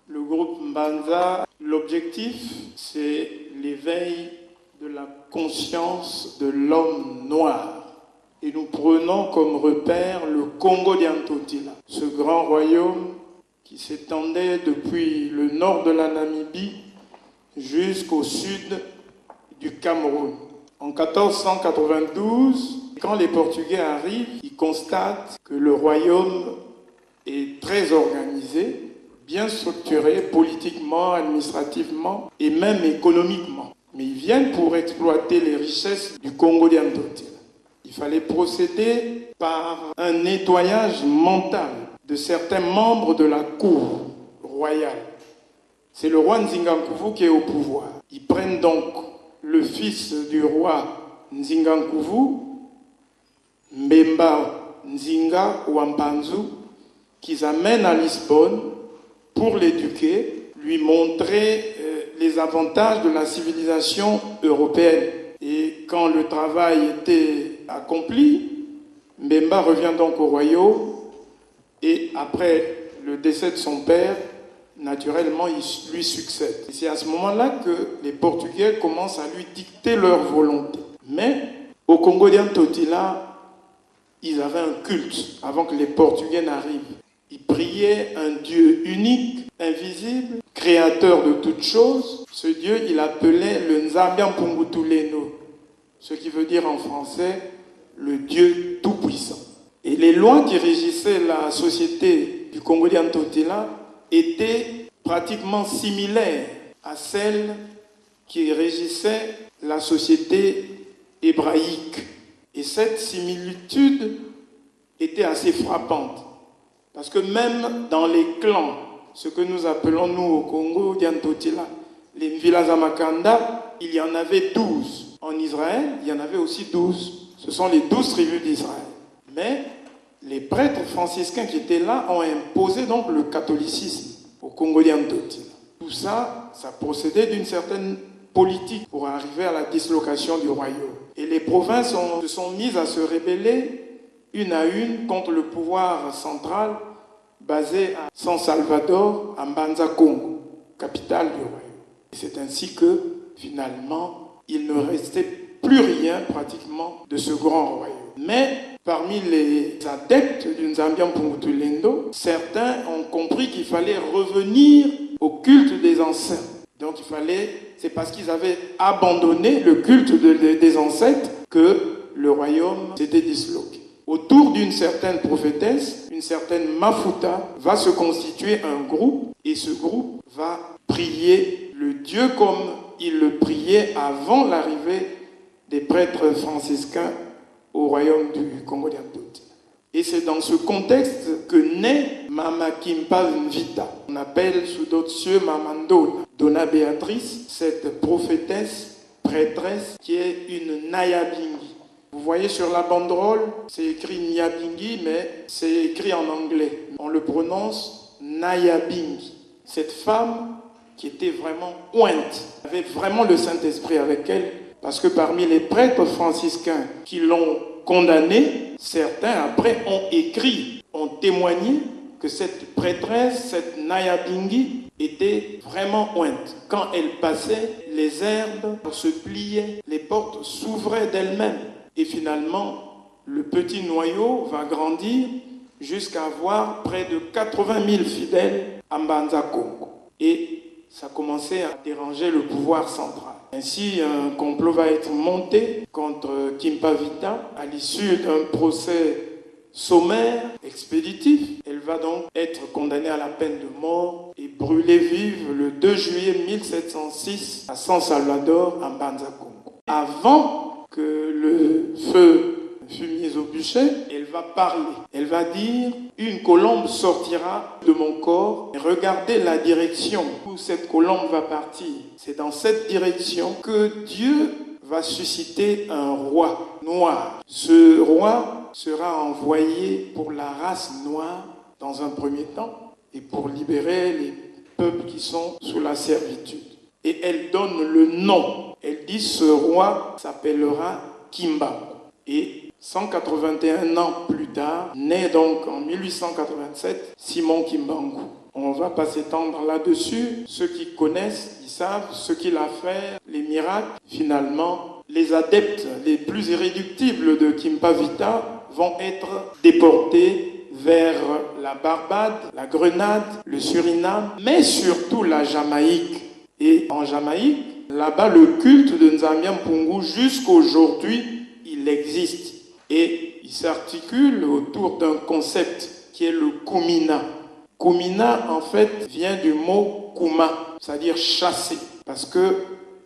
Le groupe Mbanza, l'objectif, c'est l'éveil de la conscience de l'homme noir. Et nous prenons comme repère le Congo d'Antotila, ce grand royaume qui s'étendait depuis le nord de la Namibie jusqu'au sud du Cameroun. En 1492, quand les Portugais arrivent, ils constatent que le royaume est très organisé, bien structuré politiquement, administrativement et même économiquement. Mais ils viennent pour exploiter les richesses du Congo d'Antotila. Il fallait procéder par un nettoyage mental de certains membres de la cour royale. C'est le roi Nzingankuvu qui est au pouvoir. Ils prennent donc le fils du roi Nzingankuvu, Mbemba Nzinga Wampanzu, qu'ils amènent à Lisbonne pour l'éduquer, lui montrer les avantages de la civilisation européenne. Et quand le travail était accompli, Mbemba revient donc au royaume et après le décès de son père, naturellement, il lui succède. Et c'est à ce moment-là que les Portugais commencent à lui dicter leur volonté. Mais au Congo d'Antotila, ils avaient un culte avant que les Portugais n'arrivent. Ils priaient un Dieu unique, invisible, créateur de toutes choses. Ce Dieu, il appelait le Nzambian Pungutuleno, ce qui veut dire en français le Dieu tout-puissant. Et les lois qui régissaient la société du Congo d'Antotila étaient pratiquement similaires à celles qui régissaient la société hébraïque. Et cette similitude était assez frappante. Parce que même dans les clans, ce que nous appelons nous au Congo d'Antotila, les Mvilazamakanda, il y en avait 12. En Israël, il y en avait aussi 12. Ce sont les 12 tribus d'Israël. Mais les prêtres franciscains qui étaient là ont imposé donc le catholicisme au Congo d'Antotila. Tout ça, ça procédait d'une certaine politique pour arriver à la dislocation du royaume. Et les provinces se sont mises à se rebeller une à une contre le pouvoir central basé à San Salvador, à Mbanza Congo, capitale du royaume. Et c'est ainsi que, finalement, il ne restait plus rien pratiquement de ce grand royaume. Mais parmi les adeptes du Nzambian Pungutulendo, certains ont compris qu'il fallait revenir au culte des ancêtres. Donc c'est parce qu'ils avaient abandonné le culte des ancêtres que le royaume s'était disloqué. Autour d'une certaine prophétesse, une certaine Mafuta, va se constituer un groupe et ce groupe va prier le Dieu comme il le priait avant l'arrivée des prêtres franciscains au royaume du Congo d'Antotila. Et c'est dans ce contexte que naît Mama Kimpa Nvita. On appelle sous d'autres cieux Mamandola. Donna Béatrice, cette prophétesse, prêtresse, qui est une Nyabingi. Vous voyez sur la banderole, c'est écrit Nyabingi, mais c'est écrit en anglais. On le prononce Nyabingi. Cette femme qui était vraiment ointe, avait vraiment le Saint-Esprit avec elle, parce que parmi les prêtres franciscains qui l'ont condamné, certains après ont écrit, ont témoigné que cette prêtresse, cette Nyabingi, était vraiment ointe. Quand elle passait, les herbes se pliaient, les portes s'ouvraient d'elles-mêmes. Et finalement, le petit noyau va grandir jusqu'à avoir près de 80 000 fidèles à Mbanza Congo. Et ça commençait à déranger le pouvoir central. Ainsi, un complot va être monté contre Kimpa Vita à l'issue d'un procès sommaire, expéditif. Elle va donc être condamnée à la peine de mort et brûlée vive le 2 juillet 1706 à San Salvador, en Mbanza Congo. Avant que le feu fut mis au bûcher, elle va parler. Elle va dire « Une colombe sortira de mon corps et regardez la direction où cette colombe va partir. C'est dans cette direction que Dieu va susciter un roi noir. Ce roi sera envoyé pour la race noire dans un premier temps et pour libérer les peuples qui sont sous la servitude. » Et elle donne le nom. Elle dit « Ce roi s'appellera Kimba. » Et 181 ans plus tard, naît donc en 1887 Simon Kimbangu. On ne va pas s'étendre là-dessus. Ceux qui connaissent, ils savent ce qu'il a fait, les miracles. Finalement, les adeptes les plus irréductibles de Kimpavita vont être déportés vers la Barbade, la Grenade, le Suriname, mais surtout la Jamaïque. Et en Jamaïque, là-bas, le culte de Nzamia Mpungu, jusqu'aujourd'hui, il existe. Et il s'articule autour d'un concept qui est le Kumina. Kumina, en fait, vient du mot Kuma, c'est-à-dire chasser. Parce que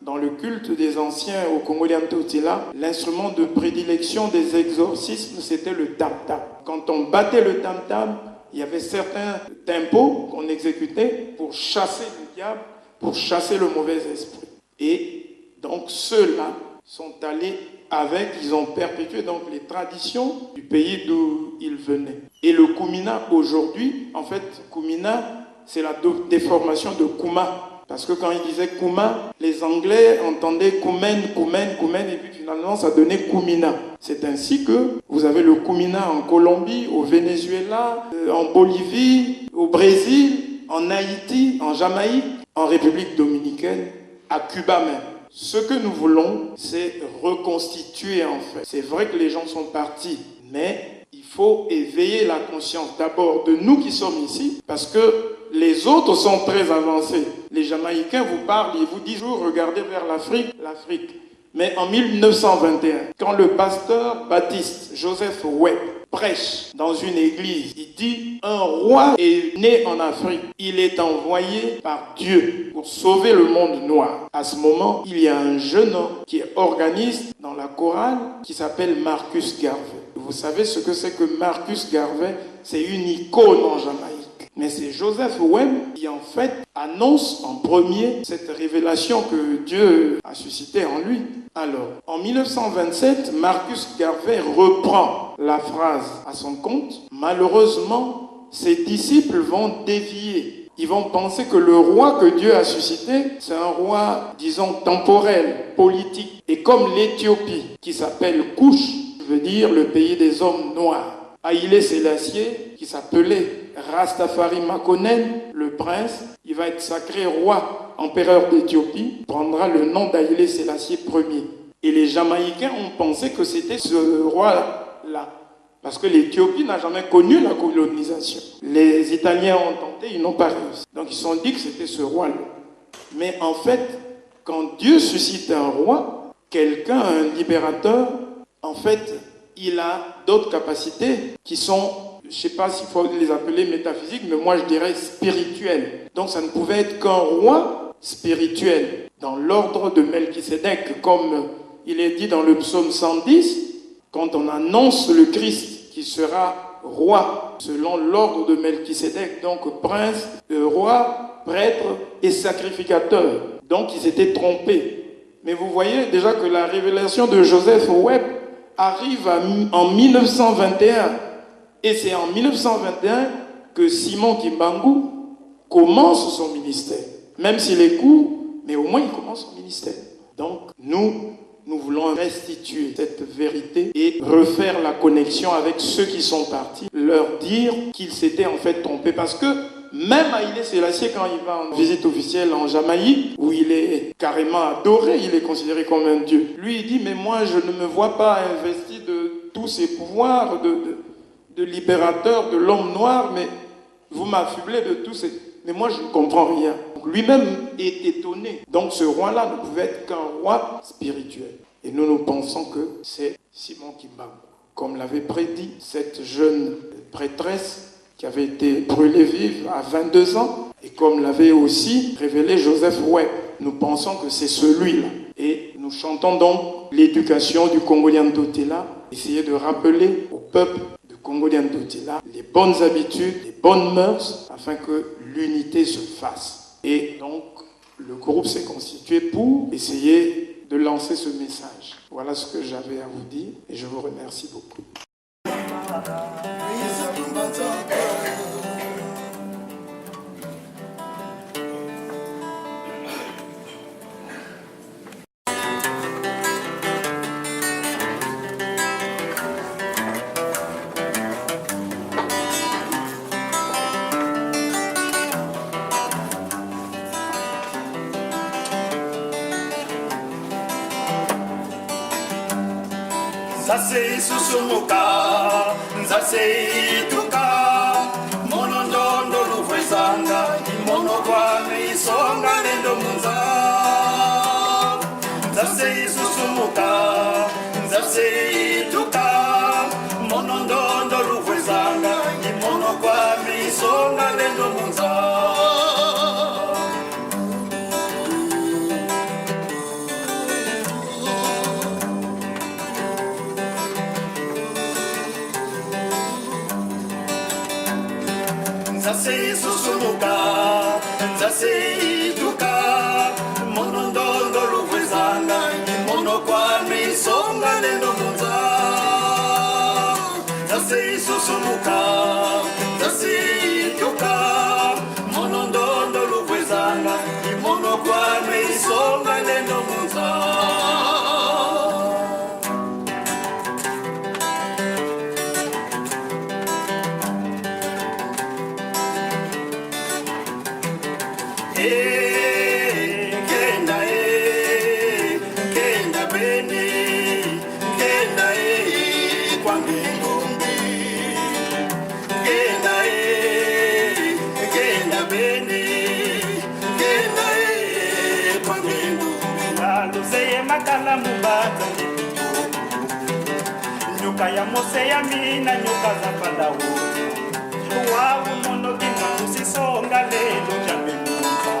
dans le culte des anciens au Congo-Liam-Totila, l'instrument de prédilection des exorcismes, c'était le tam-tam. Quand on battait le tam-tam, il y avait certains tempos qu'on exécutait pour chasser le diable, pour chasser le mauvais esprit. Et donc ceux-là sont allés avec, ils ont perpétué donc les traditions du pays d'où ils venaient. Et le Kumina aujourd'hui, en fait, Kumina, c'est la déformation de Kuma. Parce que quand ils disaient Kuma, les Anglais entendaient Kumen, Kumen, Kumen, et puis finalement ça donnait Kumina. C'est ainsi que vous avez le Kumina en Colombie, au Venezuela, en Bolivie, au Brésil, en Haïti, en Jamaïque, en République dominicaine, à Cuba même. Ce que nous voulons, c'est reconstituer en fait. C'est vrai que les gens sont partis, mais il faut éveiller la conscience d'abord de nous qui sommes ici, parce que les autres sont très avancés. Les Jamaïcains vous parlent et vous disent toujours regardez vers l'Afrique, l'Afrique. Mais en 1921, quand le pasteur baptiste Joseph Webb prêche dans une église, il dit un roi est né en Afrique. Il est envoyé par Dieu pour sauver le monde noir. À ce moment, il y a un jeune homme qui est organiste dans la chorale qui s'appelle Marcus Garvey. Vous savez ce que c'est que Marcus Garvey? C'est une icône en Jamaïque. Mais c'est Joseph Webb qui en fait annonce en premier cette révélation que Dieu a suscitée en lui. Alors, en 1927, Marcus Garvey reprend la phrase à son compte. Malheureusement, ses disciples vont dévier. Ils vont penser que le roi que Dieu a suscité, c'est un roi, disons, temporel, politique. Et comme l'Éthiopie, qui s'appelle Kush, veut dire le pays des hommes noirs. Haïlé Sélassié, qui s'appelait Rastafari Makonnen, le prince, il va être sacré roi, empereur d'Éthiopie, prendra le nom d'Haïlé Sélassié Ier. Et les Jamaïcains ont pensé que c'était ce roi-là. Parce que l'Éthiopie n'a jamais connu la colonisation. Les Italiens ont tenté, ils n'ont pas réussi. Donc ils se sont dit que c'était ce roi-là. Mais en fait, quand Dieu suscite un roi, quelqu'un, un libérateur, en fait, il a d'autres capacités qui sont, je ne sais pas s'il faut les appeler métaphysiques, mais moi je dirais spirituelles. Donc ça ne pouvait être qu'un roi spirituel, dans l'ordre de Melchisédek, comme il est dit dans le psaume 110, quand on annonce le Christ qui sera roi selon l'ordre de Melchisédek, donc prince, roi, prêtre et sacrificateur. Donc ils s'étaient trompés. Mais vous voyez déjà que la révélation de Joseph Webb arrive en 1921. Et c'est en 1921 que Simon Kimbangu commence son ministère. Même s'il est court, mais au moins il commence son ministère. Donc nous voulons restituer cette vérité et refaire la connexion avec ceux qui sont partis, leur dire qu'ils s'étaient en fait trompés. Parce que même Haïlé Sélassié, quand il va en visite officielle en Jamaïque, où il est carrément adoré, il est considéré comme un dieu. Lui, il dit, mais moi, je ne me vois pas investi de tous ces pouvoirs de libérateur de l'homme noir, mais vous m'affublez de tous ces... Mais moi, je ne comprends rien. Lui-même est étonné. Donc, ce roi-là ne pouvait être qu'un roi spirituel. Et nous pensons que c'est Simon Kimbangu. Comme l'avait prédit cette jeune prêtresse qui avait été brûlée vive à 22 ans, et comme l'avait aussi révélé Joseph Webb. Nous pensons que c'est celui-là. Et nous chantons donc l'éducation du Congo-Liam-Totila, essayer de rappeler au peuple du Congo-Liam-Totila les bonnes habitudes, les bonnes mœurs, afin que l'unité se fasse. Et donc, le groupe s'est constitué pour essayer de lancer ce message. Voilà ce que j'avais à vous dire, et je vous remercie beaucoup. nzase isusumuka nzase ituka monondondo luvwezanga imono kwame isonga lendo munza nzase isusumuka nzase ituka monondondo luvwezanga imono kwame isonga lendo munza nzase susumuka nzase ituka monondondo luvwezanga imono kwame isonga lendo munza nzase susumuka nzase ituka monondondo luvwezanga imono kwame isonga lendo munza makala mubata nyoka ya mose ya mina nyoka za palawo wawu mono kina usisonga lelo jambe munza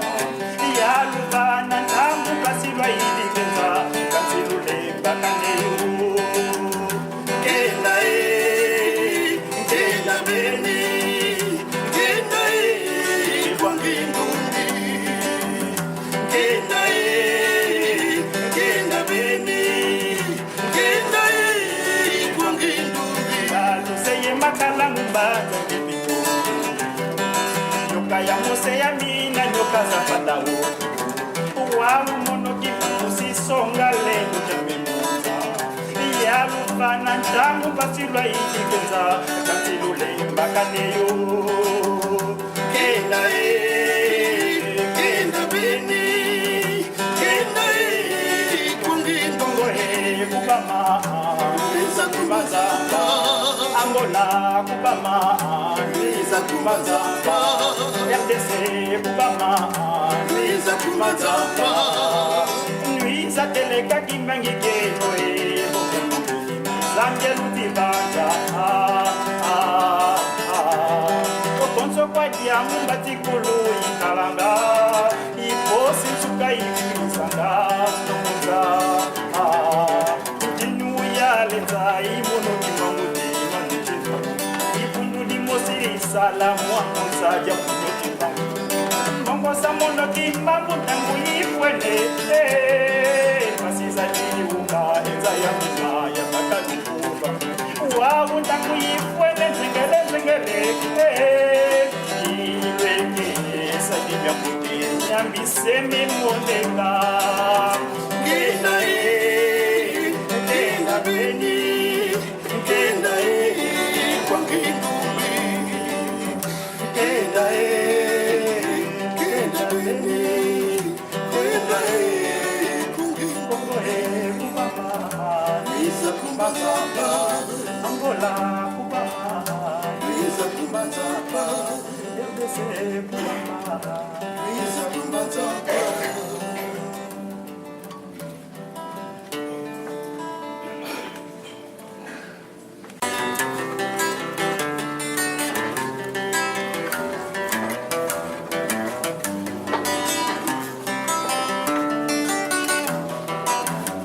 ya lubana ntambu kasilwa iligenza kasilulemba kaneyo kenda beni kenda kwangindundi kenda makala mubata kipito nyoka ya mose ya mina nyoka za palawo wawu mono kifusi songa lelo jambe munza ya lufana ntangu basilwa iligenza kasilulemba kaneyo kenda beni kenda kungindongo kubama Niza kumazamba Angola kubama Niza kumazamba RDC kubama Niza kumazamba Niza teleka kimbangi kejoe Zangelu tibanja Okonso kwa diamu batikulu ikalanga Iposi suka ikilisanga Nomuza Lenza imono kimamuti mandichino Ipundu di mosiri salamu amunza ya punuti pangu Mongo sa mono kimamu tangu ifwene Masiza jiuka enza ya mima ya makadukuba Wawu tangu ifwene zengele Ileke sajimya puti nyambisemi mondeka Gina beni kenda kwangindumi kenda beni kenda kungindumi kubama niza kumazamba Angola kubama niza kumazamba RDC kubama niza kumazamba